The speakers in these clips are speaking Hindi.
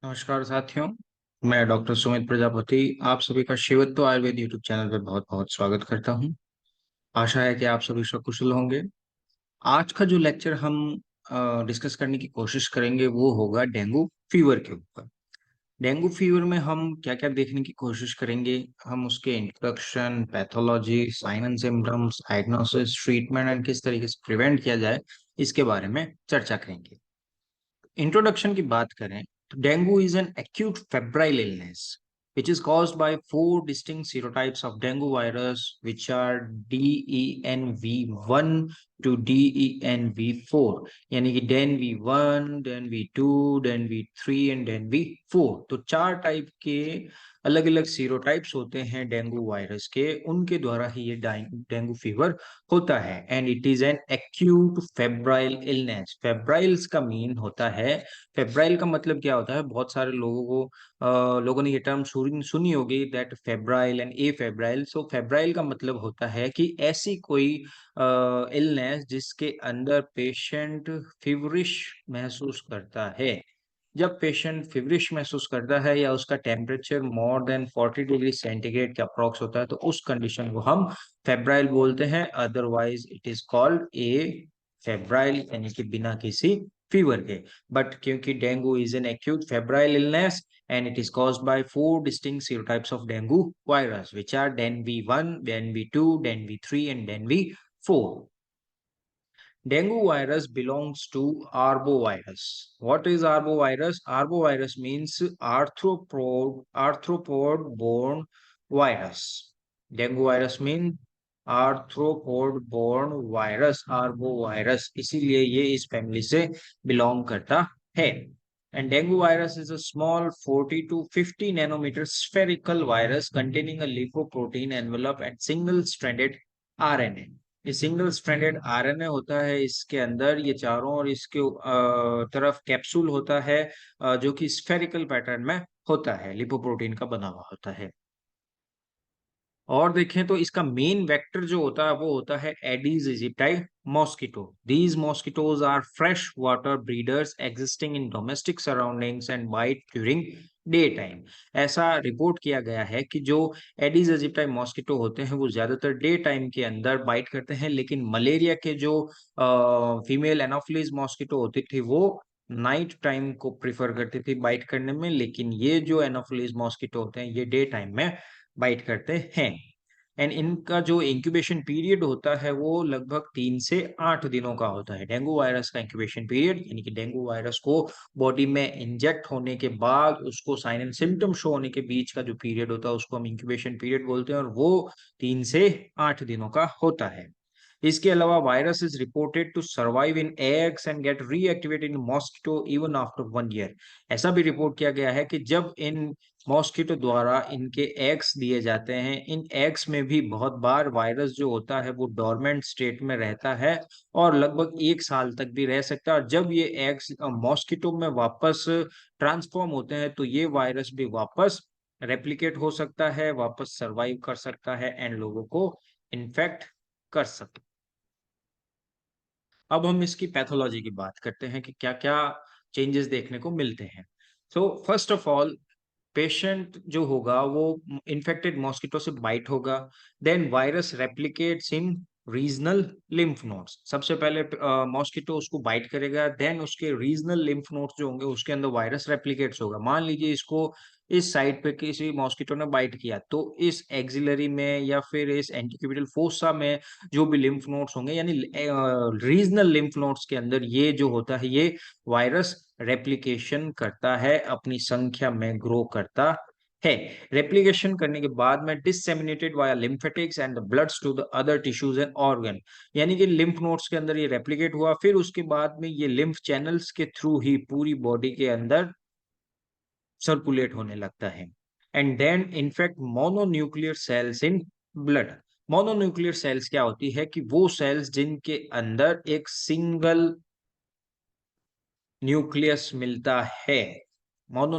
नमस्कार साथियों। मैं डॉक्टर सुमित प्रजापति आप सभी का शिवत्व आयुर्वेद यूट्यूब चैनल पे बहुत बहुत स्वागत करता हूं। आशा है कि आप सभी सकुशल होंगे। आज का जो लेक्चर हम डिस्कस करने की कोशिश करेंगे वो होगा डेंगू फीवर के ऊपर। डेंगू फीवर में हम क्या क्या देखने की कोशिश करेंगे, हम उसके introduction, pathology, sign and symptoms, diagnosis, treatment and किस तरीके से प्रिवेंट किया जाए, इसके बारे में चर्चा करेंगे। इंट्रोडक्शन की बात करें तो dengue is an acute febrile illness which is caused by four distinct serotypes of dengue virus which are DENV1 to DENV4, यानी कि DENV1, DENV2, DENV3 and DENV4। तो चार टाइप के अलग अलग सीरोटाइप्स होते हैं डेंगू वायरस के, उनके द्वारा ही ये डेंगू फीवर होता है। And it is an acute febrile illness. Febriles का मीन होता है, फेब्राइल का मतलब क्या होता है, बहुत सारे लोगों ने ये टर्म सुनी होगी, that febrile and A febrile. So febrile का मतलब होता है कि ऐसी कोई इलनेस जिसके अंदर पेशेंट फीवरिश महसूस करता है। जब पेशेंट फीवरिश महसूस करता है या उसका temperature more than 40 degree centigrade के अप्रॉक्स होता है, तो उस कंडीशन को हम फेब्राइल बोलते हैं। Otherwise it is called a febrile, यानी कि बिना किसी फीवर के। बट क्योंकि dengue is an acute febrile illness and it is caused by four distinct serotypes of dengue virus which are DENV1, DENV2, DENV3 and DENV4. Dengue virus belongs to arbovirus. What is arbovirus? Arbovirus means arthropod-borne virus. Dengue virus means arthropod-borne virus, arbovirus. इसीलिए ये इस फैमिली से बिलोंग करता है। And dengue virus is a small 40 to 50 nanometer spherical virus containing a lipoprotein envelope and single-stranded RNA. ये सिंगल स्ट्रैंडेड आरएनए होता है इसके अंदर, ये चारों और इसके तरफ कैप्सूल होता है जो कि स्फेरिकल पैटर्न में होता है, लिपोप्रोटीन का बना हुआ होता है। और देखें तो इसका मेन वेक्टर जो होता है वो होता है Aedes aegypti mosquito. These mosquitoes are fresh water breeders existing in domestic surroundings and bite during day time. ऐसा रिपोर्ट किया गया है कि जो एडीज इजिप्टाई मॉस्किटो होते हैं वो ज्यादातर डे टाइम के अंदर बाइट करते हैं, लेकिन मलेरिया के जो फीमेल एनोफिलीज मॉस्किटो होती थी वो नाइट टाइम को प्रिफर करती थी बाइट करने में, लेकिन ये जो एनोफिलीज मॉस्किटो होते हैं ये डे टाइम में बाइट करते हैं। एंड इनका जो इंक्यूबेशन पीरियड होता है वो लगभग 3 से 8 दिनों का होता है। डेंगू वायरस का इंक्यूबेशन पीरियड, यानी कि डेंगू वायरस को बॉडी में इंजेक्ट होने के बाद उसको साइन एंड सिम्टम शो होने के बीच का जो पीरियड होता है उसको हम इंक्यूबेशन पीरियड बोलते हैं, और वो 3 से 8 दिनों का होता है। इसके अलावा virus is reported to survive in eggs and get reactivated in mosquito even after 1 year. ऐसा भी रिपोर्ट किया गया है कि जब इन मॉस्किटो द्वारा इनके एग्स दिए जाते हैं, इन एग्स में भी बहुत बार वायरस जो होता है वो डोरमेंट स्टेट में रहता है और लगभग 1 साल तक भी रह सकता है। और जब ये एग्स मॉस्किटो में वापस ट्रांसफॉर्म होते हैं तो ये वायरस भी वापस रेप्लिकेट हो सकता है, वापस सरवाइव कर सकता है एंड लोगों को इन्फेक्ट कर सकता है। अब हम इसकी पैथोलॉजी की बात करते हैं कि क्या क्या चेंजेस देखने को मिलते हैं। So first of all, patient जो होगा वो इन्फेक्टेड मॉस्किटो से बाइट होगा, देन वायरस रेप्लिकेट्स इन रीजनल लिम्फ नोड्स। सबसे पहले मॉस्किटो उसको बाइट करेगा, देन उसके रीजनल लिम्फ नोड्स जो होंगे उसके अंदर वायरस रेप्लिकेट्स होगा। मान लीजिए इसको इस साइड पे किसी मॉस्किटो ने बाइट किया, तो इस एक्सिलरी में या फिर इस एंटीक्यूबिटल फोसा में जो भी लिम्फ नोड्स होंगे, यानी रीजनल लिम्फ नोड्स के अंदर ये जो होता है ये वायरस रेप्लिकेशन करता है, अपनी संख्या में ग्रो करता है। रेप्लिकेशन करने के बाद में disseminated via lymphatics and the bloods to the other tissues and organ, यानी कि लिम्फ नोड्स के अंदर ये रेप्लिकेट हुआ, फिर उसके बाद में ये लिम्फ चैनल्स के थ्रू ही पूरी बॉडी के अंदर सर्कुलेट होने लगता है। And then infect mononuclear cells in blood. Mononuclear cells क्या होती है कि वो सेल्स जिनके अंदर एक सिंगल न्यूक्लियस मिलता है, मोनो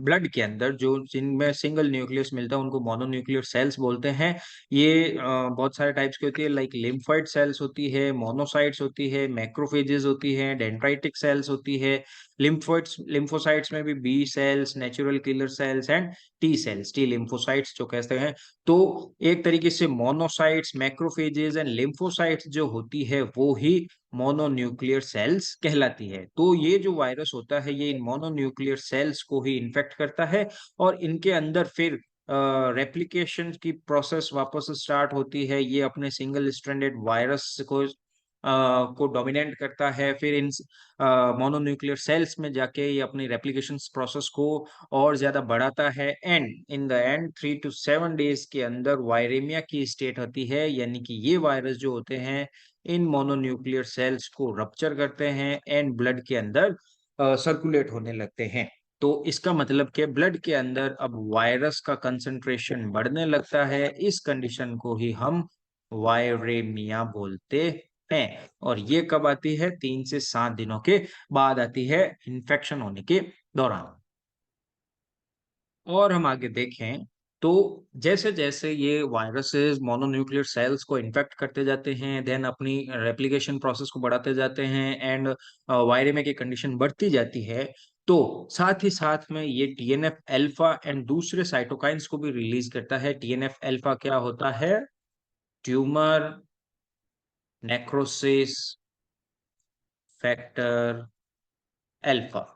ब्लड के अंदर जो जिनमें सिंगल न्यूक्लियस मिलता है उनको मोनोन्यूक्लियर सेल्स बोलते हैं। ये बहुत सारे टाइप्स की होती है, लाइक लिम्फोइड सेल्स होती है, मोनोसाइट्स होती है, मैक्रोफेजेस होती है, डेंड्राइटिक सेल्स होती है। लिम्फोइड्स लिम्फोसाइट्स में भी B cells, natural killer cells and T cells, T lymphocytes जो कहते हैं। तो एक तरीके से मोनोसाइट्स, मैक्रोफेजेस एंड लिम्फोसाइट्स जो होती है वो ही मोनोन्यूक्लियर सेल्स कहलाती है। तो ये जो वायरस होता है ये इन मोनोन्यूक्लियर सेल्स को ही इन्फेक्ट करता है और इनके अंदर फिर रेप्लिकेशन की प्रोसेस वापस स्टार्ट होती है। ये अपने सिंगल स्ट्रैंडेड वायरस को डोमिनेट करता है, फिर इन मोनोन्यूक्लियर सेल्स में जाके ये अपनी रेप्लिकेशन प्रोसेस को और ज्यादा बढ़ाता है and in the and 3 to 7 days के अंदर वायरेमिया की स्टेट होती है, यानी कि ये वायरस जो होते हैं इन मोनोन्यूक्लियर सेल्स को रप्चर करते हैं एंड ब्लड के अंदर सर्कुलेट होने लगते हैं। तो इसका मतलब कि ब्लड के अंदर अब वायरस का कंसंट्रेशन बढ़ने लगता है। इस कंडीशन को ही हम वायरेमिया बोलते हैं। और ये कब आती है? 3 से 7 दिनों के बाद आती है, इन्फेक्शन होने के दौरान। और हम आगे देखें तो जैसे जैसे ये वायरसेस मोनोन्यूक्लियर सेल्स को इन्फेक्ट करते जाते हैं, देन अपनी रेप्लिकेशन प्रोसेस को बढ़ाते जाते हैं एंड वायरेमिया की कंडीशन बढ़ती जाती है, तो साथ ही साथ में ये टीएनएफ अल्फा एंड दूसरे साइटोकाइंस को भी रिलीज करता है। टीएनएफ अल्फा क्या होता है? Tumour necrosis factor alpha.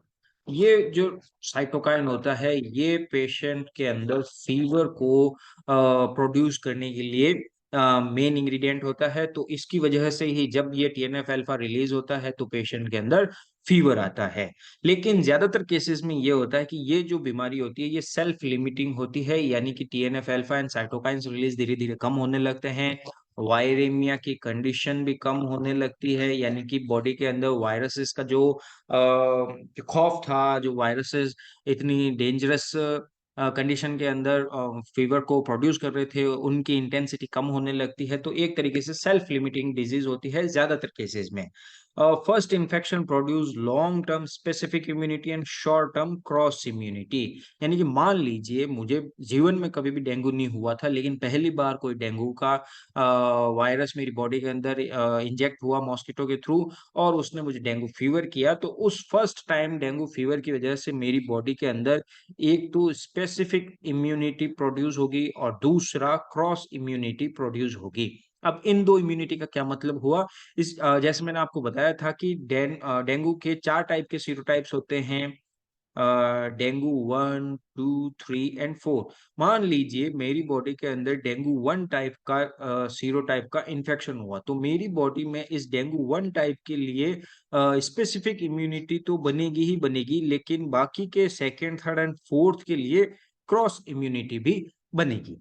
ये जो साइटोकाइन होता है ये पेशेंट के अंदर फीवर को प्रोड्यूस करने के लिए मेन इंग्रेडिएंट होता है। तो इसकी वजह से ही जब ये टीएनएफ अल्फा रिलीज होता है तो पेशेंट के अंदर फीवर आता है। लेकिन ज्यादातर केसेस में ये होता है कि ये जो बीमारी होती है ये सेल्फ लिमिटिंग होती है, यानी कि TNF alpha and cytokines release धीरे धीरे कम होने लगते हैं। वायरेमिया की कंडीशन भी कम होने लगती है, यानी कि बॉडी के अंदर वायरसेस का जो खौफ था, जो वायरसेस इतनी डेंजरस कंडीशन के अंदर फीवर को प्रोड्यूस कर रहे थे, उनकी इंटेंसिटी कम होने लगती है। तो एक तरीके से सेल्फ लिमिटिंग डिजीज होती है ज्यादातर केसेस में। First infection produce long term specific immunity and short term cross immunity. यानी कि मान लीजिए मुझे जीवन में कभी भी डेंगू नहीं हुआ था, लेकिन पहली बार कोई डेंगू का वायरस मेरी बॉडी के अंदर इंजेक्ट हुआ मॉस्किटो के थ्रू और उसने मुझे डेंगू फीवर किया, तो उस फर्स्ट टाइम डेंगू फीवर की वजह से मेरी बॉडी के अंदर एक तो स्पेसिफिक इम्यूनिटी प्रोड्यूस होगी और दूसरा क्रॉस इम्यूनिटी प्रोड्यूस होगी। अब इन दो इम्यूनिटी का क्या मतलब हुआ? जैसे मैंने आपको बताया था कि डेंगू के 4 टाइप के सीरोटाइप्स होते हैं, डेंगू 1, 2, 3 एंड 4। मान लीजिए मेरी बॉडी के अंदर डेंगू 1 टाइप का सीरो टाइप का इन्फेक्शन हुआ, तो मेरी बॉडी में इस डेंगू 1 टाइप के लिए स्पेसिफिक इम्यूनिटी तो बनेगी ही बनेगी, लेकिन बाकी के सेकेंड, थर्ड एंड फोर्थ के लिए क्रॉस इम्यूनिटी भी बनेगी।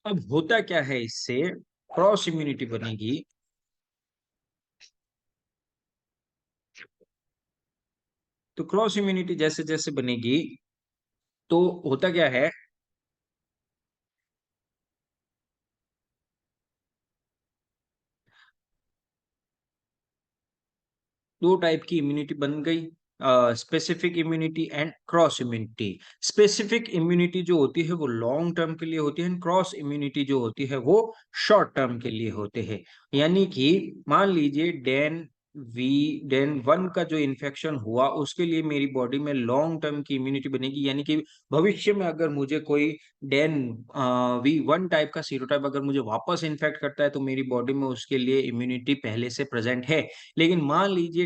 अब होता क्या है इससे? क्रॉस इम्यूनिटी बनेगी तो क्रॉस इम्यूनिटी जैसे जैसे बनेगी तो होता क्या है? 2 टाइप की इम्यूनिटी बन गई, specific immunity and cross immunity. Specific immunity जो होती है वो लॉन्ग टर्म के लिए होती है, क्रॉस इम्यूनिटी जो होती है वो शॉर्ट टर्म के लिए होते हैं। यानी कि मान लीजिए डेन 1 का जो इन्फेक्शन हुआ उसके लिए मेरी बॉडी में लॉन्ग टर्म की इम्यूनिटी बनेगी, यानी कि भविष्य में अगर मुझे कोई डेन V1 टाइप का सीरोटाइप अगर मुझे वापस इन्फेक्ट करता है तो मेरी बॉडी में उसके लिए इम्यूनिटी पहले से प्रेजेंट है। लेकिन मान लीजिए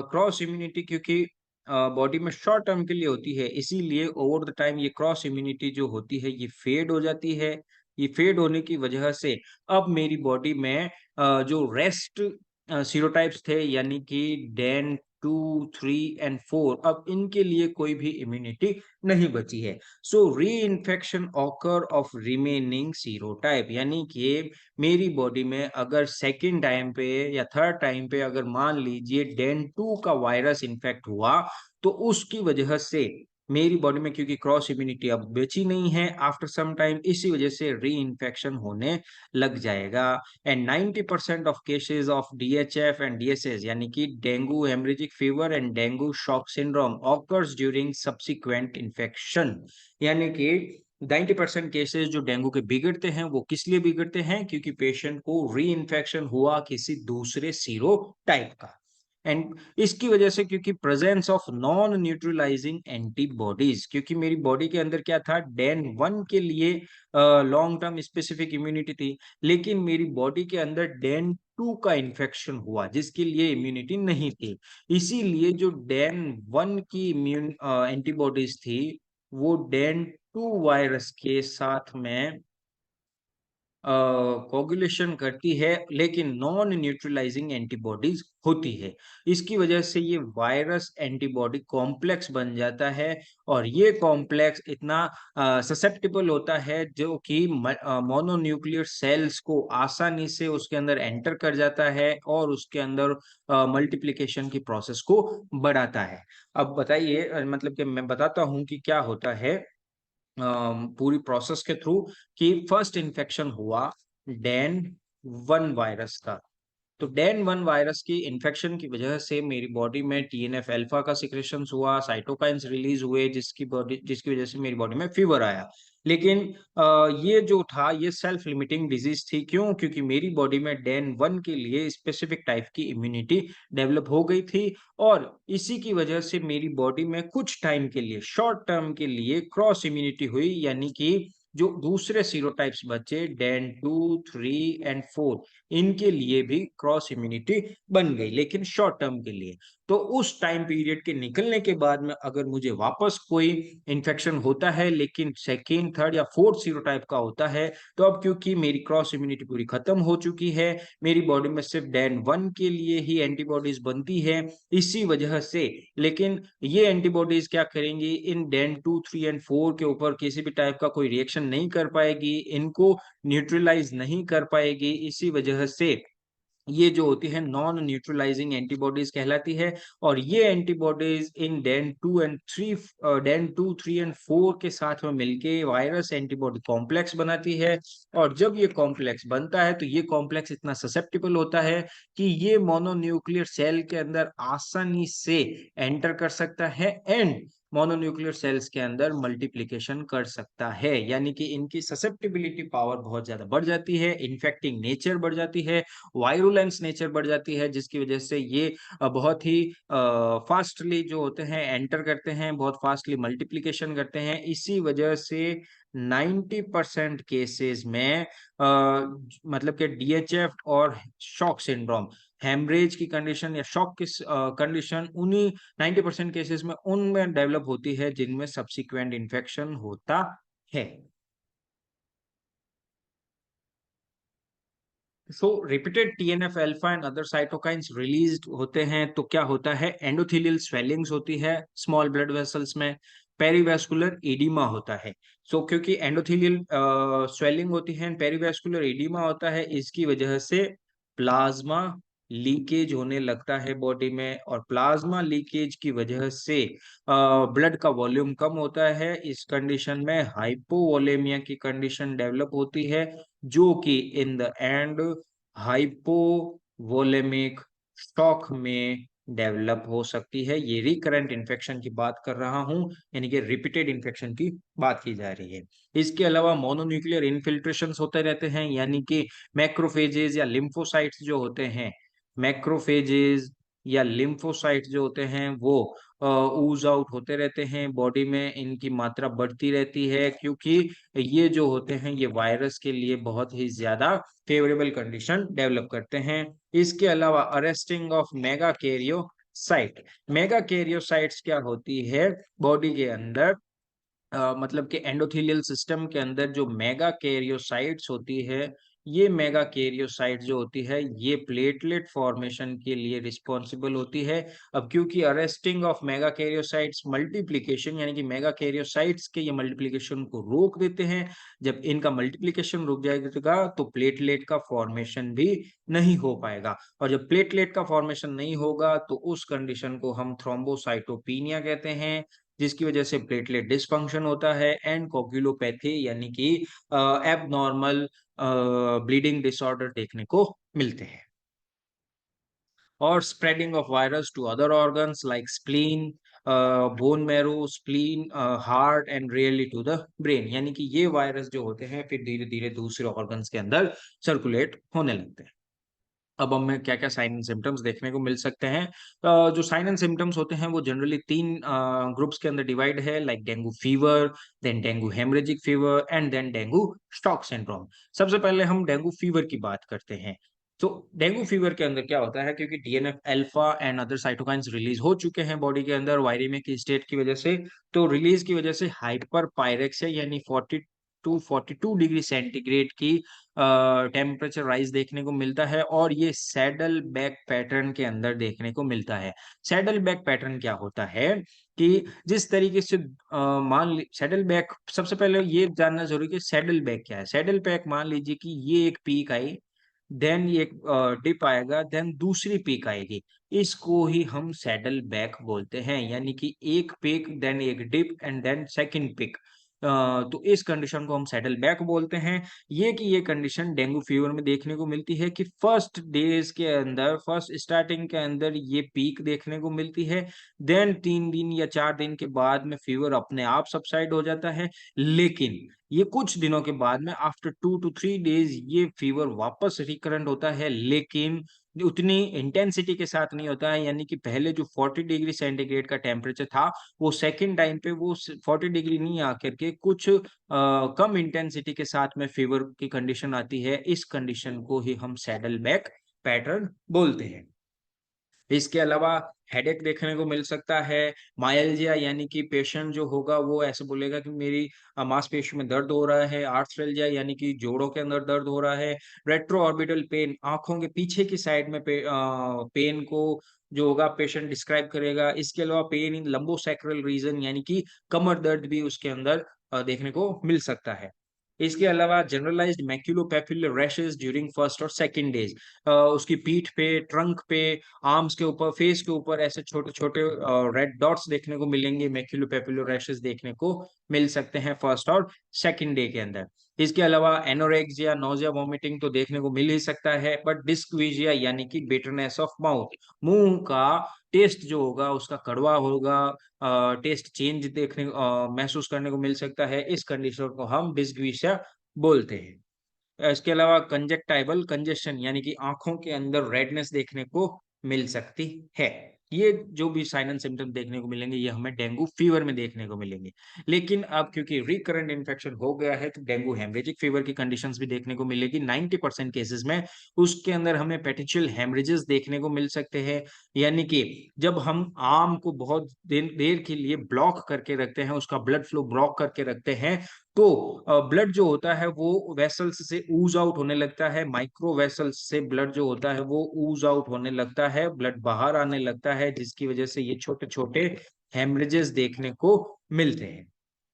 क्रॉस इम्यूनिटी, क्योंकि बॉडी में शॉर्ट टर्म के लिए होती है, इसीलिए ओवर द टाइम ये क्रॉस इम्यूनिटी जो होती है ये फेड हो जाती है। ये फेड होने की वजह से अब मेरी बॉडी में जो रेस्ट सीरोटाइप्स थे, यानी कि डेन 2, 3 एंड 4, अब इनके लिए कोई भी इम्यूनिटी नहीं बची है। सो री infection occur of remaining serotype, यानी कि मेरी बॉडी में अगर सेकेंड टाइम पे या थर्ड टाइम पे अगर मान लीजिए डेन 2 का वायरस इन्फेक्ट हुआ, तो उसकी वजह से मेरी बॉडी में क्योंकि क्रॉस इम्यूनिटी अब बची नहीं है आफ्टर सम टाइम, इसी वजह से री इन्फेक्शन होने लग जाएगा। And 90% of cases of DHF and DSS यानी कि dengue haemorrhagic fever and dengue shock syndrome occurs during subsequent infection, यानी कि 90% केसेस जो डेंगू के बिगड़ते हैं वो किस लिए बिगड़ते हैं, क्योंकि पेशेंट को री इन्फेक्शन हुआ किसी दूसरे सीरो टाइप का। एंड इसकी वजह से क्योंकि presence of non neutralising antibodies, क्योंकि मेरी बॉडी के अंदर क्या था, डेन 1 के लिए लॉन्ग टर्म स्पेसिफिक इम्यूनिटी थी, लेकिन मेरी बॉडी के अंदर डेन 2 का इन्फेक्शन हुआ जिसके लिए इम्यूनिटी नहीं थी। इसीलिए जो डेन 1 की इम्यून एंटीबॉडीज थी वो डेन 2 वायरस के साथ में कोगुलेशन करती है, लेकिन नॉन न्यूट्रलाइजिंग एंटीबॉडीज होती है। इसकी वजह से ये वायरस एंटीबॉडी कॉम्प्लेक्स बन जाता है और ये कॉम्प्लेक्स इतना ससेप्टेबल होता है जो कि मोनोन्यूक्लियर सेल्स को आसानी से उसके अंदर एंटर कर जाता है और उसके अंदर मल्टीप्लिकेशन की प्रोसेस को बढ़ाता है। अब बताइए, मतलब कि मैं बताता हूं कि क्या होता है पूरी प्रोसेस के थ्रू, कि फर्स्ट इन्फेक्शन हुआ डेन 1 वायरस का। तो डेन 1 वायरस की इन्फेक्शन की वजह से मेरी बॉडी में टीएनएफ अल्फा का सिक्रेशंस हुआ, साइटोकाइंस रिलीज हुए, जिसकी वजह से मेरी बॉडी में फीवर आया। लेकिन ये जो था ये सेल्फ लिमिटिंग डिजीज थी। क्यों? क्योंकि मेरी बॉडी में डेन 1 के लिए स्पेसिफिक टाइप की इम्यूनिटी डेवलप हो गई थी और इसी की वजह से मेरी बॉडी में कुछ टाइम के लिए, शॉर्ट टर्म के लिए क्रॉस इम्यूनिटी हुई, यानी कि जो दूसरे सीरोटाइप्स बचे डेन 2, 3 एंड 4, इनके लिए भी क्रॉस इम्यूनिटी बन गई, लेकिन शॉर्ट टर्म के लिए। तो उस टाइम पीरियड के निकलने के बाद में अगर मुझे वापस कोई इन्फेक्शन होता है लेकिन सेकेंड, थर्ड या फोर्थ सीरोटाइप का होता है, तो अब क्योंकि मेरी क्रॉस इम्यूनिटी पूरी खत्म हो चुकी है, मेरी बॉडी में सिर्फ डेन 1 के लिए ही एंटीबॉडीज बनती है, इसी वजह से। लेकिन ये एंटीबॉडीज क्या करेंगी, इन डेन 2, 3 एंड 4 के ऊपर किसी भी टाइप का कोई रिएक्शन नहीं कर पाएगी, इनको न्यूट्रलाइज नहीं कर पाएगी। इसी वजह से ये जो होती है नॉन न्यूट्रलाइजिंग एंटीबॉडीज कहलाती है। और ये एंटीबॉडीज इन डेन 2, 3 एंड 4 के साथ में मिलके वायरस एंटीबॉडी कॉम्प्लेक्स बनाती है। और जब ये कॉम्प्लेक्स बनता है तो ये कॉम्प्लेक्स इतना ससेप्टेबल होता है कि ये मोनोन्यूक्लियर सेल के अंदर आसानी से एंटर कर सकता है एंड मोनोन्यूक्लियर सेल्स के अंदर मल्टीप्लिकेशन कर सकता है, यानी कि इनकी ससेप्टिबिलिटी पावर बहुत ज्यादा बढ़ जाती है, इन्फेक्टिंग नेचर बढ़ जाती है, वायरुलेंस नेचर बढ़ जाती है, जिसकी वजह से ये बहुत ही फास्टली जो होते हैं एंटर करते हैं, बहुत फास्टली मल्टीप्लिकेशन करते हैं। इसी वजह से 90% केसेस में मतलब कि डीएचएफ और शॉक सिंड्रोम, हेमरेज की कंडीशन या शॉक की कंडीशन उन्हीं 90% केसेस में उनमें डेवलप होती है जिनमें सब्सिक्वेंट इन्फेक्शन होता है। So repeated TNF alpha and other cytokines released होते हैं तो क्या होता है, एंडोथेलियल स्वेलिंग्स होती है स्मॉल ब्लड वेसल्स में, पेरिवेस्कुलर एडिमा होता है। क्योंकि एंडोथेलियल स्वेलिंग होती है, पेरिवेस्कुलर एडिमा होता है, इसकी वजह से प्लाज्मा लीकेज होने लगता है बॉडी में, और प्लाज्मा लीकेज की वजह से ब्लड का वॉल्यूम कम होता है। इस कंडीशन में हाइपोवोलेमिया की कंडीशन डेवलप होती है, जो कि in the end hypovolaemic shock में डेवलप हो सकती है। ये रिकरेंट इन्फेक्शन की बात कर रहा हूं, यानी कि रिपीटेड इन्फेक्शन की बात की जा रही है। इसके अलावा मोनोन्यूक्लियर इन्फिल्ट्रेशंस होते रहते हैं, यानी कि मैक्रोफेजेस या लिम्फोसाइट्स जो होते हैं, मैक्रोफेजेस या लिम्फोसाइट्स जो होते हैं वो ऊज आउट होते रहते हैं बॉडी में, इनकी मात्रा बढ़ती रहती है, क्योंकि ये जो होते हैं ये वायरस के लिए बहुत ही ज्यादा फेवरेबल कंडीशन डेवलप करते हैं। इसके अलावा arresting of mega karyocyte, mega karyocytes क्या होती है बॉडी के अंदर, मतलब कि एंडोथेलियल सिस्टम के अंदर जो मेगा कैरियोसाइट्स होती है, ये मेगा कैरियोसाइट जो होती है ये प्लेटलेट फॉर्मेशन के लिए रिस्पॉन्सिबल होती है। अब क्योंकि arresting of mega karyocytes multiplication, यानी कि मेगा कैरियोसाइट्स के ये मल्टीप्लिकेशन को रोक देते हैं, जब इनका मल्टीप्लिकेशन रुक जाएगा तो प्लेटलेट का फॉर्मेशन भी नहीं हो पाएगा, और जब प्लेटलेट का फॉर्मेशन नहीं होगा तो उस कंडीशन को हम थ्रोम्बोसाइटोपिनिया कहते हैं, जिसकी वजह से प्लेटलेट डिसफंक्शन होता है, एंड कोगुलोपैथी यानी कि एबनॉर्मल ब्लीडिंग डिसऑर्डर देखने को मिलते हैं। और spreading of virus to other organs like spleen, bone marrow, spleen, heart and rarely to the brain, यानी कि ये वायरस जो होते हैं फिर धीरे धीरे दूसरे ऑर्गन्स के अंदर सर्कुलेट होने लगते हैं। अब हमें क्या क्या साइन एंड सिम्टम्स देखने को मिल सकते हैं? जो साइन एंड सिम्टम्स होते हैं वो जनरली तीन ग्रुप्स के अंदर डिवाइड है, like dengue fever, then dengue haemorrhagic fever and then dengue shock syndrome. सबसे पहले हम डेंगू फीवर की बात करते हैं। तो डेंगू फीवर के अंदर क्या होता है, क्योंकि DNF alpha and other cytokines release हो चुके हैं बॉडी के अंदर वायरिमिया की स्टेट की वजह से, तो रिलीज की वजह से हाइपर पायरेक्सिया यानी 42 डिग्री सेंटीग्रेड की टेम्परेचर राइज देखने को मिलता है, और ये सैडल बैक पैटर्न के अंदर देखने को मिलता है। सैडल बैक पैटर्न क्या होता है कि जिस तरीके से सैडल बैक, सबसे पहले ये जानना जरूरी है कि सैडल बैक क्या है। सैडल बैक मान लीजिए कि ये एक पीक आई, देन ये एक डिप आएगा, देन दूसरी पीक आएगी, इसको ही हम सैडल बैक बोलते हैं, यानी कि एक पीक देन एक dip and then second peak. तो इस कंडीशन को हम सैडल बैक बोलते हैं। ये कंडीशन डेंगू फीवर में देखने को मिलती है कि फर्स्ट डेज के अंदर, फर्स्ट स्टार्टिंग के अंदर ये पीक देखने को मिलती है, देन 3 दिन या 4 दिन के बाद में फीवर अपने आप सबसाइड हो जाता है, लेकिन ये कुछ दिनों के बाद में आफ्टर 2 to 3 डेज ये फीवर वापस रिकरेंट होता है, लेकिन उतनी इंटेंसिटी के साथ नहीं होता है, यानी कि पहले जो 40 डिग्री सेंटीग्रेड का टेम्परेचर था वो सेकेंड टाइम पे वो 40 डिग्री नहीं आकर के कुछ कम इंटेंसिटी के साथ में फीवर की कंडीशन आती है। इस कंडीशन को ही हम सैडल बैक पैटर्न बोलते हैं। इसके अलावा हेडेक देखने को मिल सकता है, मायल्जिया यानी कि पेशेंट जो होगा वो ऐसे बोलेगा कि मेरी मांसपेशियों में दर्द हो रहा है, आर्थ्राल्जिया यानी कि जोड़ों के अंदर दर्द हो रहा है, रेट्रो ऑर्बिटल पेन, आंखों के पीछे की साइड में पेन को जो होगा पेशेंट डिस्क्राइब करेगा। इसके अलावा पेन इन लंबोसैक्रल रीजन यानी कि कमर दर्द भी उसके अंदर देखने को मिल सकता है। इसके अलावा जनरलाइज्ड मैक्यूलोपैपुलर रैशेस ड्यूरिंग फर्स्ट और सेकंड डेज, उसकी पीठ पे, ट्रंक पे, आर्म्स के ऊपर, फेस के ऊपर ऐसे छोटे-छोटे रेड डॉट्स देखने को मिलेंगे, मैक्यूलोपैपुलर रैशेस देखने को मिल सकते हैं फर्स्ट और सेकंड डे के अंदर। इसके अलावा एनोरेक्सिया, नोज़िया, वोमिटिंग तो देखने को मिल ही सकता है, बट डिस्क्विजिया यानी कि बिटरनेस ऑफ माउथ, मुंह का टेस्ट जो होगा उसका कड़वा होगा, टेस्ट चेंज महसूस करने को मिल सकता है। इस कंडीशन को हम डिस्क्विजिया बोलते हैं। इसके अलावा कंजक्टाइवल कंजेशन यानी कि आंखों के अंदर रेडनेस देखने को मिल सकती है। ये जो भी साइन एंड सिम्टम देखने को मिलेंगे ये हमें डेंगू फीवर में देखने को मिलेंगे। लेकिन अब क्योंकि रिकरेंट इन्फेक्शन हो गया है तो डेंगू हेमरेजिक फीवर की कंडीशंस भी देखने को मिलेगी। 90% केसेस में उसके अंदर हमें पेटिशियल हेमरेजेस देखने को मिल सकते हैं, यानी कि जब हम आर्म को बहुत देर देर के लिए ब्लॉक करके रखते हैं, उसका ब्लड फ्लो ब्लॉक करके रखते हैं, तो ब्लड जो होता है वो वेसल्स से ऊज आउट होने लगता है, माइक्रो वेसल्स से ब्लड जो होता है वो ऊज आउट होने लगता है, ब्लड बाहर आने लगता है, जिसकी वजह से ये छोटे-छोटे हेमरेजेस देखने को मिलते हैं।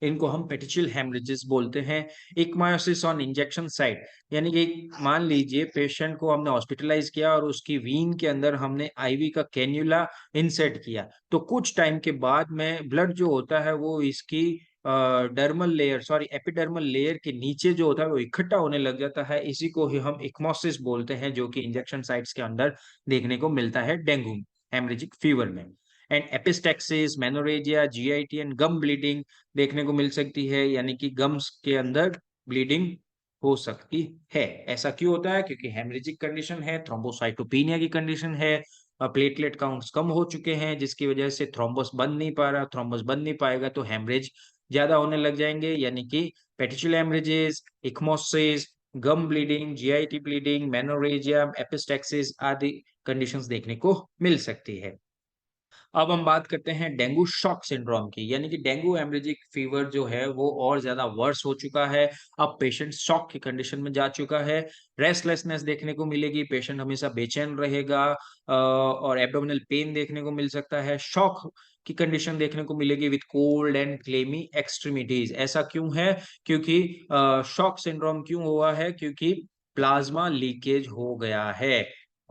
इनको हम पेटिशियल हेमरेजेस बोलते हैं। इक्मायोसिस ऑन इंजेक्शन साइट, यानी कि मान लीजिए पेशेंट को हमने हॉस्पिटलाइज किया और उसकी वीन के अंदर हमने आईवी का कैन्युला इंसर्ट किया, तो कुछ टाइम के बाद में ब्लड जो होता है वो इसकी dermal layer, sorry epidermal layer के नीचे जो होता है वो इकट्ठा होने लग जाता है। इसी को ही हम इक्मोसिस बोलते हैं, जो कि इंजेक्शन साइट्स के अंदर देखने को मिलता है डेंगू हेमरेजिक फीवर में। And epistaxis, menorrhagia, GIT and gum bleeding देखने को मिल सकती है, यानी कि गम्स के अंदर ब्लीडिंग हो सकती है। ऐसा क्यों होता है? क्योंकि हेमरेजिक कंडीशन है, थ्रोम्बोसाइटोपिनिया की कंडीशन है, प्लेटलेट काउंट्स कम हो चुके हैं, जिसकी वजह से थ्रोम्बस बन नहीं पा रहा, थ्रोम्बस बन नहीं पाएगा तो हेमरेज ज्यादा होने लग जाएंगे, यानी कि petechial haemorrhages, ecchymosis, gum bleeding, GIT bleeding, menorrhagia, epistaxis आदि कंडीशंस देखने को मिल सकती है। अब हम बात करते हैं डेंगू शॉक सिंड्रोम की, यानी कि डेंगू हेमरेजिक फीवर जो है वो और ज्यादा वर्स हो चुका है। अब पेशेंट शॉक की कंडीशन में जा चुका है, रेस्टलेसनेस देखने को मिलेगी, पेशेंट हमेशा बेचैन रहेगा, और एब्डोमिनल पेन देखने को मिल सकता है। शॉक की कंडीशन देखने को मिलेगी with cold and clammy extremities. ऐसा क्यों है? क्योंकि शॉक सिंड्रोम क्यों हुआ है? क्योंकि प्लाज्मा लीकेज हो गया है।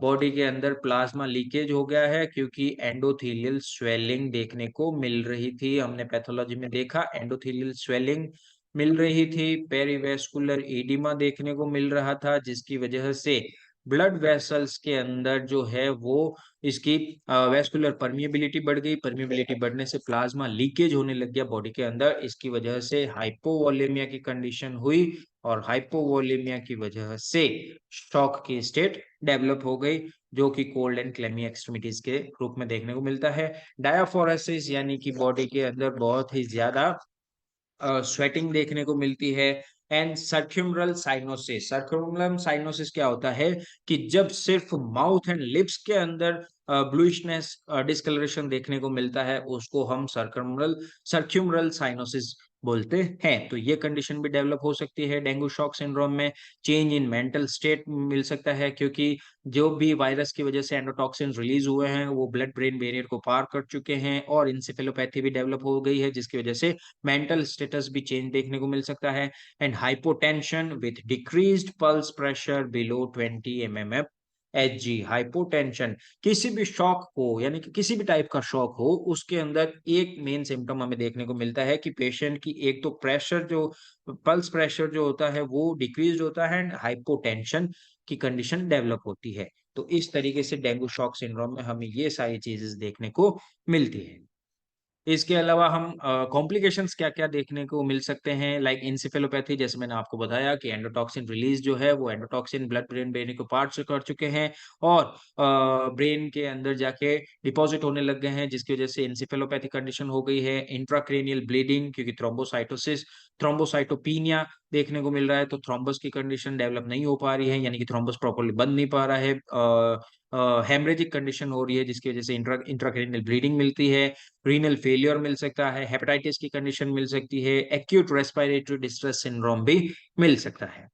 बॉडी के अंदर प्लाज्मा लीकेज हो गया है क्योंकि एंडोथेलियल स्वेलिंग देखने को मिल रही थी। हमने पैथोलॉजी में देखा एंडोथेलियल स्वेलिंग मिल रही थी, पेरिवेस्कुलर एडिमा देखने को मिल रहा था, जिसकी वजह से ब्लड वेसल्स के अंदर जो है वो इसकी वेस्कुलर परमिएबिलिटी बढ़ गई। परमिएबिलिटी बढ़ने से प्लाज्मा लीकेज होने लग गया बॉडी के अंदर। इसकी वजह से हाइपोवोलेमिया की कंडीशन हुई और हाइपोवोलेमिया की वजह से शॉक की स्टेट डेवलप हो गई, जो कि कोल्ड एंड क्लेमी एक्सट्रीमिटीज के रूप में देखने को मिलता है। डायाफोरेसिस यानी कि बॉडी के अंदर बहुत ही ज्यादा स्वेटिंग देखने को मिलती है। एंड सर्क्यूमरल साइनोसिस, सर्क्यूमरल साइनोसिस क्या होता है कि जब सिर्फ माउथ एंड लिप्स के अंदर ब्लूइशनेस डिस्कलरेशन देखने को मिलता है, उसको हम सर्क्यूमरल सर्क्यूमरल साइनोसिस बोलते हैं। तो ये कंडीशन भी डेवलप हो सकती है डेंगू शॉक सिंड्रोम में। चेंज इन मेंटल स्टेट मिल सकता है, क्योंकि जो भी वायरस की वजह से एंडोटॉक्सिन रिलीज हुए हैं वो ब्लड ब्रेन बैरियर को पार कर चुके हैं और इंसेफेलोपैथी भी डेवलप हो गई है, जिसकी वजह से मेंटल स्टेटस भी चेंज देखने को मिल सकता है। And hypotension with decreased pulse pressure below 20 mmHg। Hypotension किसी भी शॉक को, यानी कि किसी भी टाइप का शॉक हो, उसके अंदर एक मेन सिम्टम हमें देखने को मिलता है कि पेशेंट की एक तो प्रेशर जो पल्स प्रेशर जो होता है वो डिक्रीज होता है एंड हाइपोटेंशन की कंडीशन डेवलप होती है। तो इस तरीके से डेंगू शॉक सिंड्रोम में हमें ये सारी चीजें देखने को मिलती है। इसके अलावा हम कॉम्प्लिकेशंस क्या-क्या देखने को मिल सकते हैं, लाइक एन्सेफेलोपैथी, जैसे मैंने आपको बताया कि एंडोटॉक्सिन रिलीज जो है वो एंडोटॉक्सिन ब्लड ब्रेन बैरियर को पार से कर चुके हैं और ब्रेन के अंदर जाके डिपॉजिट होने लग गए हैं, जिसकी वजह से एन्सेफेलोपैथी कंडीशन हो गई है। इंट्राक्रैनियल ब्लीडिंग, क्योंकि थ्रोम्बोसाइटोसिस थ्रोम्बोसाइटोपिनिया देखने को मिल रहा है, तो थ्रोम्बस की कंडीशन डेवलप नहीं हो पा रही है, यानी कि थ्रोम्बस प्रॉपर्ली बन नहीं पा रहा है। हेमरेजिक कंडीशन हो रही है, जिसकी वजह से इंट्राक्रैनियल ब्लीडिंग मिलती है। रीनल फेलियर मिल सकता है, हेपेटाइटिस की कंडीशन मिल सकती है, एक्यूट रेस्पिरेटरी डिस्ट्रेस सिंड्रोम भी मिल सकता है।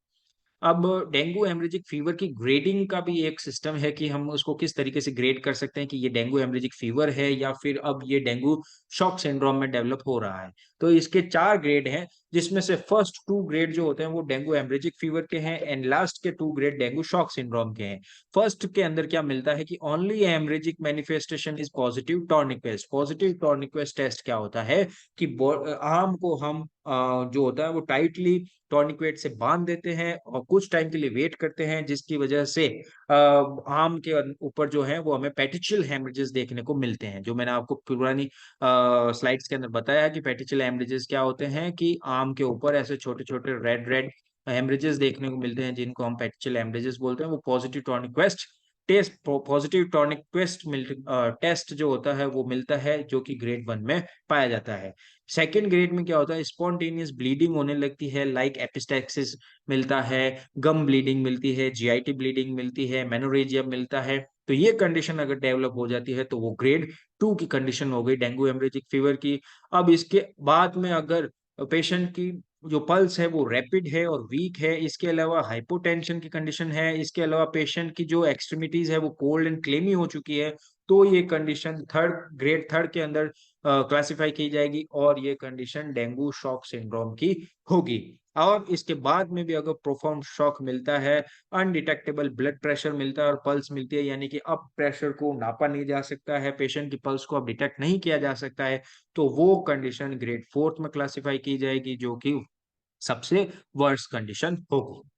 अब डेंगू हेमरेजिक फीवर की ग्रेडिंग का भी एक सिस्टम है कि हम उसको किस तरीके से ग्रेड कर सकते हैं कि ये डेंगू हेमरेजिक फीवर है या फिर अब ये डेंगू शॉक सिंड्रोम में डेवलप हो रहा है। तो इसके 4 ग्रेड हैं, जिसमें से फर्स्ट 2 ग्रेड जो होते हैं वो डेंगू हेमरेजिक फीवर के हैं एंड लास्ट के 2 ग्रेड डेंगू शॉक सिंड्रोम के हैं। फर्स्ट के अंदर क्या मिलता है कि only haemorrhagic manifestation is positive tourniquet. Positive tourniquet test क्या होता है कि आर्म को हम जो होता है वो टाइटली टॉर्निक्वेट से बांध देते हैं और कुछ टाइम के लिए वेट करते हैं, जिसकी वजह से आर्म के ऊपर जो है वो हमें पेटिचियल हेमरेजेस देखने को मिलते हैं। जो मैंने आपको पुरानी स्लाइड्स के अंदर बताया कि पेटिचियल हेमरेजेस क्या होते हैं कि आर्म के ऊपर ऐसे छोटे-छोटे रेड रेड हेमरेजेस देखने को मिलते हैं, जिनको हम पेटिचियल हेमरेजेस बोलते हैं। वो positive tourniquet positive tourniquet test जो होता है वो मिलता है, जो कि ग्रेड 1 में पाया जाता है। सेकंड ग्रेड में क्या होता है, स्पॉन्टेनियस ब्लीडिंग होने लगती है, लाइक एपिस्टैक्सिस मिलता है, गम ब्लीडिंग मिलती है, जीआईटी ब्लीडिंग मिलती है, मेनोरेजिया मिलता है। तो ये कंडीशन अगर डेवलप हो जाती है तो वो ग्रेड 2 की कंडीशन हो गई डेंगू हेमरेजिक फीवर की। अब इसके बाद में अगर पेशेंट की जो पल्स है वो रैपिड है और वीक है, इसके अलावा हाइपोटेंशन की कंडीशन है, इसके अलावा पेशेंट की जो एक्सट्रीमिटीज है वो कोल्ड एंड क्लेमी हो चुकी है, तो ये कंडीशन ग्रेड थर्ड के अंदर क्लासिफाई की जाएगी और ये कंडीशन डेंगू शॉक सिंड्रोम की होगी। और इसके बाद में भी अगर प्रोफाउंड शॉक मिलता है, अनडिटेक्टेबल ब्लड प्रेशर मिलता है और पल्स मिलती है, यानी कि अब प्रेशर को नापा नहीं जा सकता है, पेशेंट की पल्स को अब डिटेक्ट नहीं किया जा सकता है, तो वो कंडीशन ग्रेड फोर्थ में क्लासिफाई की जाएगी, जो कि सबसे वर्स्ट कंडीशन होगी।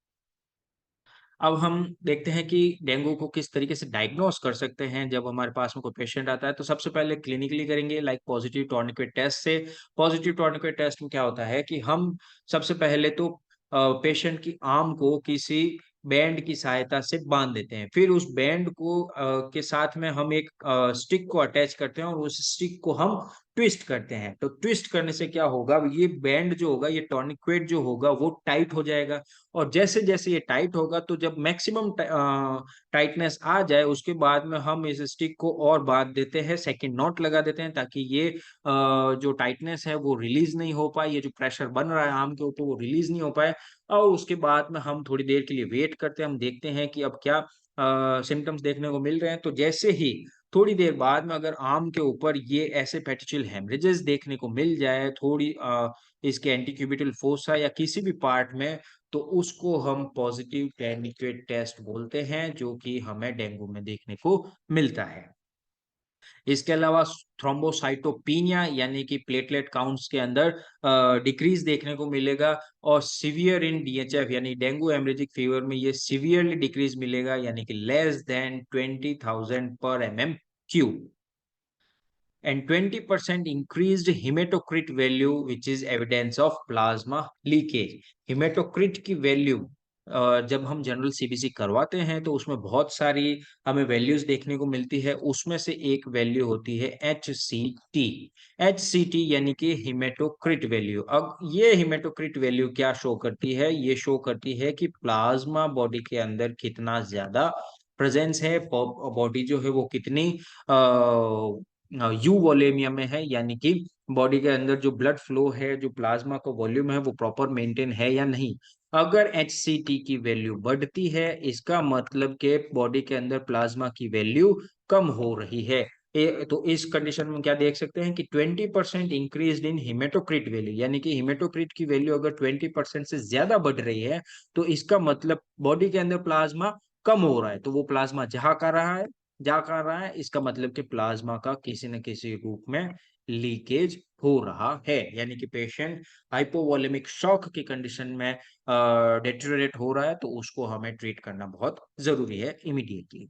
अब हम देखते हैं कि डेंगू को किस तरीके से डायग्नोस कर सकते हैं जब हमारे पास में कोई पेशेंट आता है। तो सबसे पहले क्लिनिकली करेंगे, लाइक पॉजिटिव टॉर्निकेट टेस्ट से। पॉजिटिव टॉर्निकेट टेस्ट में क्या होता है कि हम सबसे पहले तो पेशेंट की आर्म को किसी बैंड की सहायता से बांध देते हैं। फिर उस बैंड को के साथ में हम एक स्टिक को अटैच करते हैं और उस स्टिक को हम ट्विस्ट करते हैं। तो ट्विस्ट करने से क्या होगा, ये बैंड जो होगा, ये टॉर्निक्वेट जो होगा वो टाइट हो जाएगा और जैसे-जैसे ये टाइट होगा तो जब मैक्सिमम टाइटनेस आ जाए, उसके बाद में हम इस स्टिक को और बाँध देते हैं, सेकंड नॉट लगा देते हैं, ताकि ये जो टाइटनेस है वो रिलीज़ नहीं हो पाए, ये जो प्रेशर बन रहा है आर्म के ऊपर वो रिलीज़ नहीं हो पाए। और उसके बाद में हम थोड़ी देर के लिए वेट करते हैं, हम देखते हैं कि अब क्या सिम्पटम्स देखने को मिल रहे हैं। तो जैसे ही थोड़ी देर बाद में अगर आर्म के ऊपर ये ऐसे पेटिचियल हेमरेजेस देखने को मिल जाए, इसके एंटीक्यूबिटल फोसा या किसी भी पार्ट में, तो उसको हम पॉजिटिव टर्निकेट टेस्ट बोलते हैं, जो कि हमें डेंगू में देखने को मिलता है। इसके अलावा थ्रोम्बोसाइटोपिनिया यानी कि प्लेटलेट काउंट्स के अंदर डिक्रीज देखने को मिलेगा, और सीवियर इन डीएचएफ यानी डेंगू हेमरेजिक फीवर में ये सीवियरली डिक्रीज मिलेगा, यानी कि लेस देन 20,000 पर MM³ and 20% increased hematocrit value, which is evidence of plasma leakage. hematocrit की वैल्यू जब हम जनरल सीबीसी करवाते हैं तो उसमें बहुत सारी हमें वैल्यूज देखने को मिलती है। उसमें से एक वैल्यू होती है HCT। HCT यानी कि हिमेटोक्रिट वैल्यू। अब ये हिमेटोक्रिट वैल्यू क्या शो करती है? ये शो करती है कि प्लाज्मा बॉडी के अंदर कितना ज्यादा प्रेजेंस है, बॉडी जो है वो कितनी यू वॉल्यूमियम में है, यानी कि बॉडी के अंदर जो ब्लड फ्लो है, जो प्लाज्मा का वॉल्यूम है, वो प्रॉपर मेंटेन है या नहीं। अगर HCT की वैल्यू बढ़ती है, इसका मतलब के बॉडी के अंदर प्लाज्मा की वैल्यू कम हो रही है। तो इस कंडीशन में क्या देख सकते हैं कि 20% इंक्रीज इन हिमेटोक्रिट वैल्यू, यानी कि हिमेटोक्रिट की वैल्यू अगर 20% से ज्यादा बढ़ रही है, तो इसका मतलब बॉडी के अंदर प्लाज्मा कम हो रहा है। तो वो प्लाज्मा जा कर रहा है, इसका मतलब कि प्लाज्मा का किसी न किसी रूप में लीकेज हो रहा है, यानी कि पेशेंट हाइपोवॉलेमिक शॉक की कंडीशन में डेटेरियोरेट हो रहा है, तो उसको हमें ट्रीट करना बहुत जरूरी है इमीडिएटली।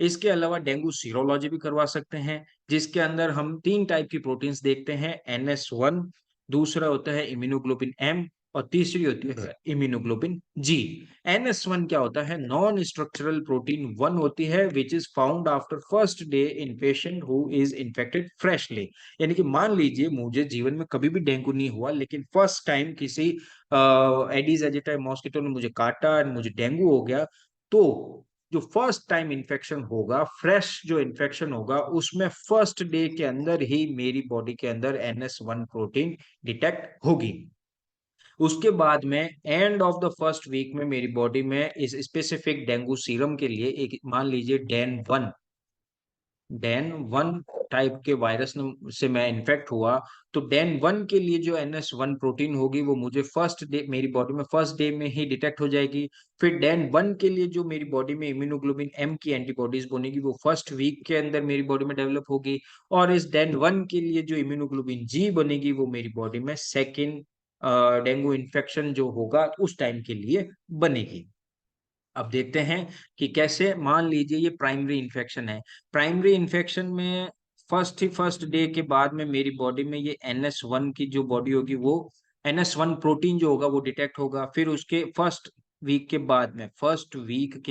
इसके अलावा डेंगू सीरोलॉजी भी करवा सकते हैं, जिसके अंदर हम 3 टाइप की प्रोटीन्स देखते हैं, NS1, दूसरा होता है इम्यूनोग्लोबिन M, और तीसरी होती है इम्यूनोग्लोबिन G। NS1 क्या होता है? नॉन स्ट्रक्चरल प्रोटीन 1 होती है, which is found after first day in patient who is infected freshly. यानी कि मान लीजिए मुझे जीवन में कभी भी डेंगू नहीं हुआ, लेकिन फर्स्ट टाइम किसी एडीज एजिटाई मॉस्किटो ने मुझे काटा, मुझे डेंगू हो गया, तो जो फर्स्ट टाइम इन्फेक्शन होगा, फ्रेश जो इन्फेक्शन होगा, उसमें फर्स्ट डे के अंदर ही मेरी बॉडी के अंदर NS1 प्रोटीन डिटेक्ट होगी। उसके बाद में end of the first week में मेरी बॉडी में इस स्पेसिफिक डेंगू सीरम के लिए एक, मान लीजिए डेन 1 टाइप के वायरस से मैं इन्फेक्ट हुआ, तो डेन 1 के लिए जो NS1 प्रोटीन होगी वो मुझे फर्स्ट डे मेरी बॉडी में फर्स्ट डे में ही डिटेक्ट हो जाएगी। फिर डेन 1 के लिए जो मेरी बॉडी में इम्यूनोग्लोबिन M की एंटीबॉडीज बनेगी, वो फर्स्ट वीक के अंदर मेरी बॉडी में डेवलप होगी, और इस डेन 1 के लिए जो इम्यूनोग्लोबिन G बनेगी, वो मेरी बॉडी में सेकेंड डेंगू इन्फेक्शन जो होगा उस टाइम के लिए बनेगी। अब देखते हैं कि कैसे। मान लीजिए ये प्राइमरी इन्फेक्शन है, प्राइमरी इन्फेक्शन में फर्स्ट डे के बाद में मेरी बॉडी में ये NS1 की जो बॉडी होगी, वो NS1 प्रोटीन जो होगा वो डिटेक्ट होगा। फिर उसके फर्स्ट वीक के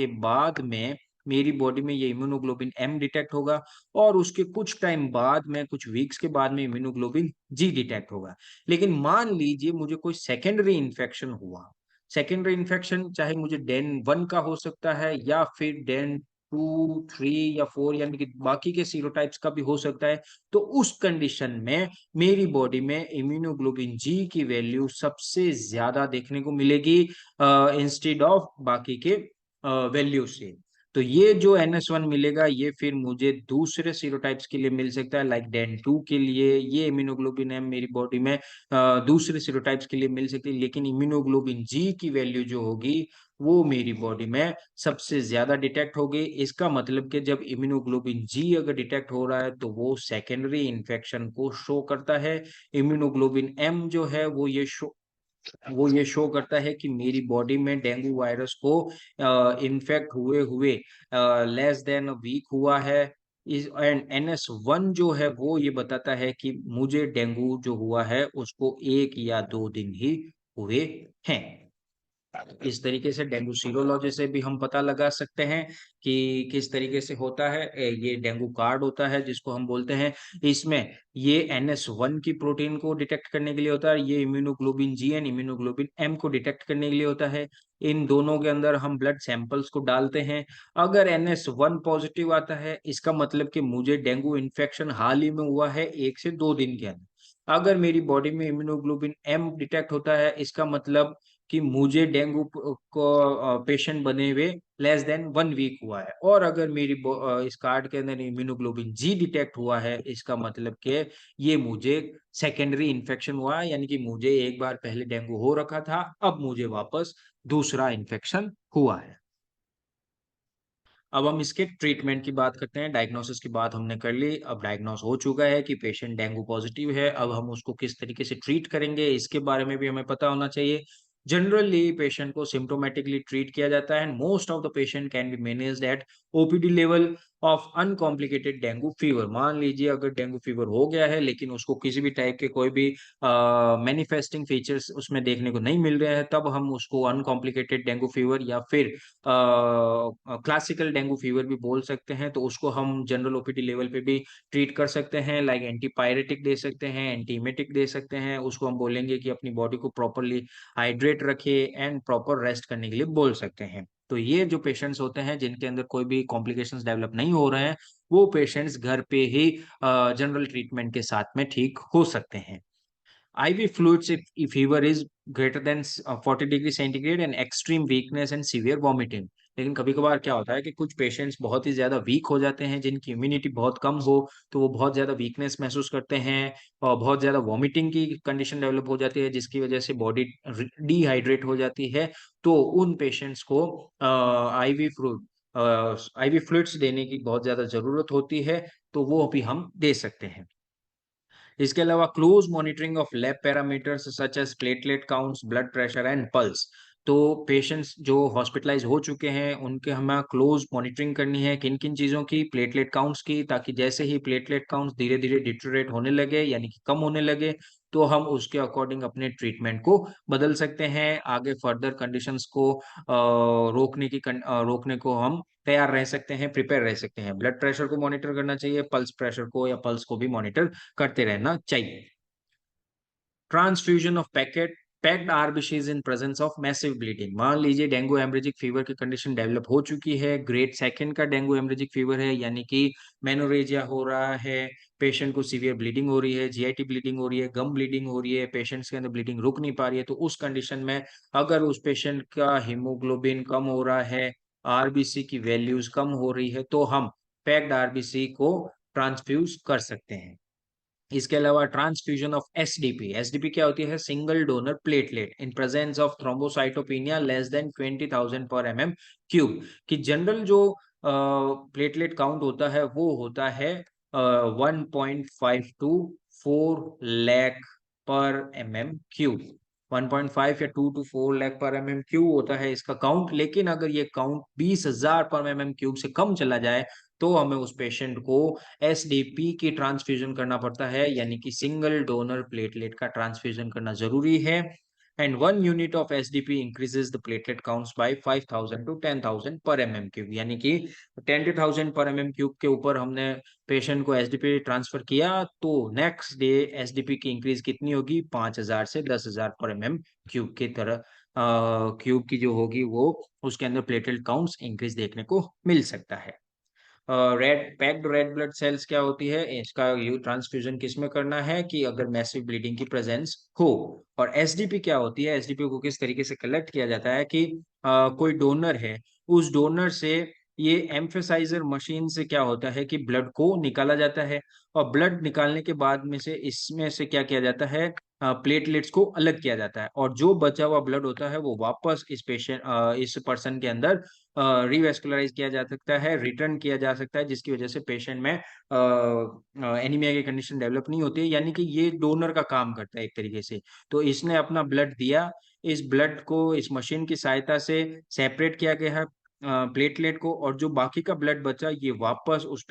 बाद में मेरी बॉडी में ये इम्यूनोग्लोबिन M डिटेक्ट होगा, और उसके कुछ टाइम बाद में, कुछ वीक्स के बाद में इम्यूनोग्लोबिन G डिटेक्ट होगा। लेकिन मान लीजिए मुझे कोई सेकेंडरी इन्फेक्शन हुआ, सेकेंडरी इन्फेक्शन चाहे मुझे डेन 1 का हो सकता है, या फिर डेन 2, 3 या 4 यानी कि बाकी के सीरोटाइप्स का भी हो सकता है। तो उस कंडीशन में मेरी बॉडी में इम्यूनोग्लोबिन G की वैल्यू सबसे ज्यादा देखने को मिलेगी इंस्टेड ऑफ बाकी के वैल्यू से। तो ये जो NS1 मिलेगा, ये फिर मुझे दूसरे सीरोटाइप्स के लिए मिल सकता है, लाइक डेन 2 के लिए ये इम्यूनोग्लोबिन M मेरी बॉडी में दूसरे सीरोटाइप्स के लिए मिल सकती है, लेकिन इम्यूनोग्लोबिन G की वैल्यू जो होगी वो मेरी बॉडी में सबसे ज्यादा डिटेक्ट होगी। इसका मतलब कि जब इम्यूनोग्लोबिन G अगर डिटेक्ट हो रहा है, तो वो सेकेंडरी इन्फेक्शन को शो करता है। इम्यूनोग्लोबिन M जो है वो ये शो करता है कि मेरी बॉडी में डेंगू वायरस को इन्फेक्ट हुए हुए लेस देन अ वीक हुआ है। इस एंड NS1 जो है वो ये बताता है कि मुझे डेंगू जो हुआ है उसको 1 या 2 दिन ही हुए हैं। इस तरीके से डेंगू सीरोलॉजी से भी हम पता लगा सकते हैं कि किस तरीके से होता है। ये डेंगू कार्ड होता है जिसको हम बोलते हैं, इसमें ये NS1 की प्रोटीन को डिटेक्ट करने के लिए होता है, ये immunoglobulin G and immunoglobulin M को डिटेक्ट करने के लिए होता है। इन दोनों के अंदर हम ब्लड सैंपल्स को डालते हैं। अगर NS1 पॉजिटिव आता है, इसका मतलब कि मुझे डेंगू इन्फेक्शन हाल ही में हुआ है 1 से 2 दिन के अंदर। अगर मेरी बॉडी में इम्यूनोग्लोबिन M डिटेक्ट होता है, इसका मतलब कि मुझे डेंगू को पेशेंट बने हुए लेस देन 1 वीक हुआ है, और अगर मेरी इस कार्ड के अंदर इम्यूनोग्लोबिन जी डिटेक्ट हुआ है, इसका मतलब कि ये मुझे सेकेंडरी इन्फेक्शन हुआ है, यानी कि मुझे एक बार पहले डेंगू हो रखा था, अब मुझे वापस दूसरा इन्फेक्शन हुआ है। अब हम इसके ट्रीटमेंट की बात करते हैं। डायग्नोसिस की बात हमने कर ली। अब डायग्नोस हो चुका है कि पेशेंट डेंगू पॉजिटिव है। अब हम उसको किस तरीके से ट्रीट करेंगे, इसके बारे में भी हमें पता होना चाहिए। जनरली पेशेंट को सिम्प्टोमेटिकली ट्रीट किया जाता है, and most of the patient can be managed at OPD level of uncomplicated dengue fever. मान लीजिए अगर डेंगू फीवर हो गया है, लेकिन उसको किसी भी टाइप के कोई भी मैनिफेस्टिंग फीचर्स उसमें देखने को नहीं मिल रहे हैं, तब हम उसको अनकॉम्प्लिकेटेड डेंगू फीवर या फिर क्लासिकल डेंगू फीवर भी बोल सकते हैं, तो उसको हम जनरल ओपीडी लेवल पे भी ट्रीट कर सकते हैं। लाइक एंटीपायरेटिक दे सकते हैं, एंटीमेटिक दे सकते हैं। उसको हम बोलेंगे कि अपनी बॉडी को प्रॉपरली हाइड्रेट रखे एंड प्रॉपर रेस्ट करने के लिए बोल सकते हैं। तो ये जो पेशेंट्स होते हैं जिनके अंदर कोई भी कॉम्प्लिकेशंस डेवलप नहीं हो रहे हैं, वो पेशेंट्स घर पे ही जनरल ट्रीटमेंट के साथ में ठीक हो सकते हैं। IV fluids if fever is greater than 40 degree centigrade and extreme weakness and severe vomiting. लेकिन कभी-कभार क्या होता है कि कुछ पेशेंट्स बहुत ही ज़्यादा वीक हो जाते हैं, जिनकी इम्यूनिटी बहुत कम हो, तो वो बहुत ज़्यादा वीकनेस महसूस करते हैं और बहुत ज़्यादा वॉमिटिंग की कंडीशन डेवलप हो जाती है, जिसकी वजह से बॉडी डिहाइड्रेट हो जाती है। तो उन पेशेंट्स को आईवी फ्लूइड आईवी फ्लूइड्स देने की बहुत ज़्यादा ज़रूरत होती है, तो वो भी हम दे सकते हैं। इसके अलावा close monitoring of lab parameters such as platelet counts, blood pressure and pulse. तो पेशेंट्स जो हॉस्पिटलाइज हो चुके हैं, उनके हमें क्लोज मॉनिटरिंग करनी है किन-किन चीज़ों की, प्लेटलेट काउंट्स की, ताकि जैसे ही प्लेटलेट काउंट्स धीरे-धीरे डिटेरियोरेट होने लगे, यानी कि कम होने लगे, तो हम उसके अकॉर्डिंग अपने ट्रीटमेंट को बदल सकते हैं। आगे फर्दर कंडीशंस को रोकने को हम तैयार रह सकते हैं, प्रिपेयर रह सकते हैं। ब्लड प्रेशर को मॉनिटर करना चाहिए, पल्स प्रेशर को या पल्स को भी मॉनिटर करते रहना चाहिए। Transfusion of packed RBCs in presence of massive bleeding. मान लीजिए डेंगू हेमरेजिक फीवर की कंडीशन डेवलप हो चुकी है, ग्रेड सेकंड का डेंगू हेमरेजिक फीवर है, यानी कि मेनोरेजिया हो रहा है, पेशेंट को सीवियर ब्लीडिंग हो रही है, जीआईटी ब्लीडिंग हो रही है, गम ब्लीडिंग हो रही है, पेशेंट्स के अंदर ब्लीडिंग रुक नहीं पा रही है, तो उस कंडीशन में अगर उस पेशेंट का हीमोग्लोबिन कम हो रहा है, आरबीसी की वैल्यूज कम हो रही है, तो हम पैक्ड आरबीसी को ट्रांसफ्यूज कर सकते हैं। इसके अलावा ट्रांसफ्यूजन ऑफ एसडीपी। एसडीपी क्या होती है? Single donor platelet in presence of thrombocytopenia less than 20,000 पर एमएम क्यूब। कि जनरल जो प्लेटलेट काउंट होता है वो होता है 1.5 टू 4 लाख पर एमएम क्यूब। 1.5 या 2 टू 4 लाख पर एमएम क्यूब होता है इसका काउंट। लेकिन अगर ये काउंट 20,000 पर एमएम क्यूब से कम चला जाए, तो हमें उस पेशेंट को एसडीपी की ट्रांसफ्यूजन करना पड़ता है, यानी कि सिंगल डोनर प्लेटलेट का ट्रांसफ्यूजन करना जरूरी है। And 1 unit of SDP increases the platelet counts by 5,000 to 10,000 per MM cube. यानी कि 10,000 पर एमएम क्यूब के ऊपर हमने पेशेंट को एसडीपी ट्रांसफर किया, तो नेक्स्ट डे एसडीपी की इंक्रीज कितनी होगी? 5,000 से 10,000 पर एमएम क्यूब की तरह क्यूब की जो होगी वो उसके अंदर प्लेटलेट काउंट्स इंक्रीज देखने को मिल सकता है। रेड ब्लड सेल्स क्या होती है? इसका यू ट्रांसफ्यूजन किसमें करना है कि अगर मैसिव ब्लीडिंग की प्रेजेंस हो। और एसडीपी क्या होती है? एसडीपी को किस तरीके से कलेक्ट किया जाता है कि कोई डोनर है, उस डोनर से ये एम्फेसाइजर मशीन से क्या होता है कि ब्लड को निकाला जाता है, और ब्लड निकालने के बाद में से इसमें से क्या किया जाता है? प्लेटलेट्स को अलग किया जाता है, और जो बचा हुआ ब्लड होता है वो वापस इस पर्सन के अंदर रिवेस्कुलराइज किया जा सकता है, रिटर्न किया जा सकता है, जिसकी वजह से पेशेंट में एनीमिया की कंडीशन डेवलप नहीं होती है। यानी कि ये डोनर का काम करता है एक तरीके से। तो इसने अपना ब्लड दिया, इस ब्लड को इस मशीन की सहायता से सेपरेट किया गया है प्लेटलेट को, और जो बाकी का ब्लड बचा ये वापस उस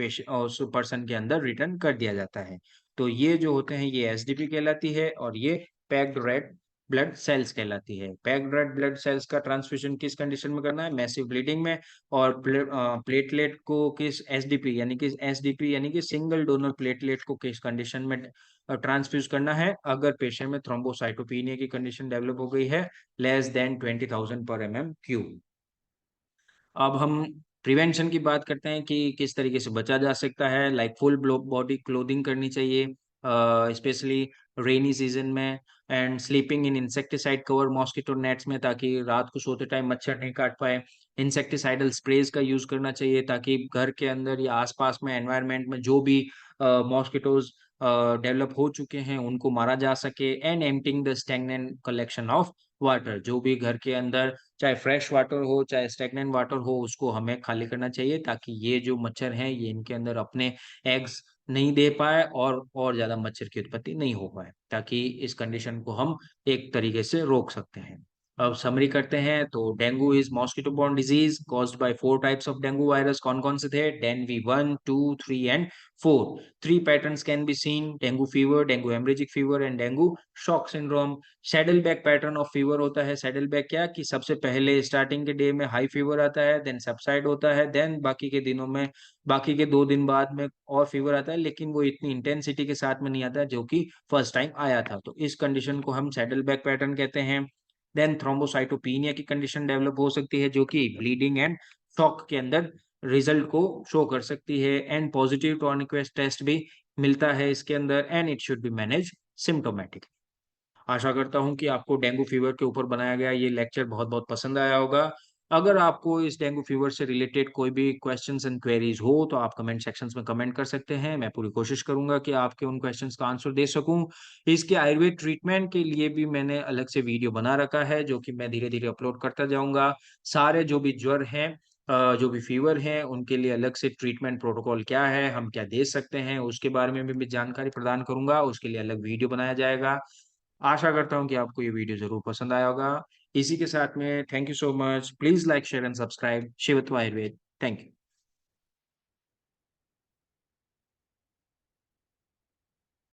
पर्सन के अंदर रिटर्न कर दिया जाता है। तो ये जो होते हैं ये एसडीपी कहलाती है, और ये पैक्ड रेड ब्लड सेल्स कहलाती है। पैक्ड रेड ब्लड सेल्स का ट्रांसफ्यूजन किस कंडीशन में करना है? मैसिव ब्लीडिंग में। और प्लेटलेट को किस एसडीपी यानी कि सिंगल डोनर प्लेटलेट को किस कंडीशन में ट्रांसफ्यूज करना है? अगर पेशेंट में थ्रोम्बोसाइटोपिनिया की कंडीशन डेवलप हो गई है लेस देन 20,000 पर एमएम क्यूब। अब हम प्रिवेंशन की बात करते हैं कि किस तरीके से बचा जा सकता है। लाइक फुल बॉडी क्लोथिंग करनी चाहिए, स्पेशली रेनी सीजन में। And sleeping in insecticide cover mosquito nets में, ताकि रात को सोते टाइम मच्छर नहीं काट पाए। इंसेक्टिसाइडल स्प्रेज का यूज करना चाहिए ताकि घर के अंदर या आसपास में एनवायरनमेंट में जो भी मॉस्किटोज डेवलप हो चुके हैं उनको मारा जा सके। And emptying the stagnant collection of water, जो भी घर के अंदर चाहे फ्रेश वाटर हो चाहे स्टैग्नेंट वाटर हो उसको हमें खाली करना चाहिए, ताकि ये जो मच्छर हैं ये इनके अंदर अपने एग्स नहीं दे पाए और ज्यादा मच्छर की उत्पत्ति नहीं हो पाए, ताकि इस कंडीशन को हम एक तरीके से रोक सकते हैं। अब समरी करते हैं तो dengue is mosquito borne disease caused by 4 types of dengue virus. कौन कौन से थे? डेनवी 1, 2, 3 and 4। 3 patterns can be seen: dengue fever, dengue haemorrhagic fever and dengue shock syndrome. Saddle back pattern of fever होता है। सैडल बैक क्या कि सबसे पहले स्टार्टिंग के डे में हाई फीवर आता है, देन सबसाइड होता है, देन बाकी के दिनों में, बाकी के 2 दिन बाद में और फीवर आता है, लेकिन वो इतनी इंटेंसिटी के साथ में नहीं आता जो कि फर्स्ट टाइम आया था। तो इस कंडीशन को हम सैडल बैक पैटर्न कहते हैं। देन थ्रोम्बोसाइटोपिनिया की कंडीशन डेवलप हो सकती है जो कि ब्लीडिंग एंड शॉक के अंदर रिजल्ट को शो कर सकती है। एंड पॉजिटिव टॉर्निक्वेस्ट टेस्ट भी मिलता है इसके अंदर, and it should be manage symptomatic. आशा करता हूँ कि आपको डेंगू फीवर के ऊपर बनाया गया ये लेक्चर बहुत बहुत पसंद आया होगा। अगर आपको इस डेंगू फीवर से रिलेटेड कोई भी क्वेश्चंस एंड क्वेरीज हो तो आप कमेंट सेक्शंस में कमेंट कर सकते हैं। मैं पूरी कोशिश करूंगा कि आपके उन क्वेश्चंस का आंसर दे सकूं। इसके आयुर्वेद ट्रीटमेंट के लिए भी मैंने अलग से वीडियो बना रखा है जो कि मैं धीरे धीरे अपलोड करता जाऊंगा। सारे जो भी ज्वर हैं, जो भी फीवर हैं, उनके लिए अलग से ट्रीटमेंट प्रोटोकॉल क्या है, हम क्या दे सकते हैं, उसके बारे में भी मैं जानकारी प्रदान करूंगा। उसके लिए अलग वीडियो बनाया जाएगा। आशा करता हूँ कि आपको ये वीडियो ज़रूर पसंद आया होगा। इसी के साथ में thank you so much. Please like, share and subscribe Shivatva Ayurveda. Thank you.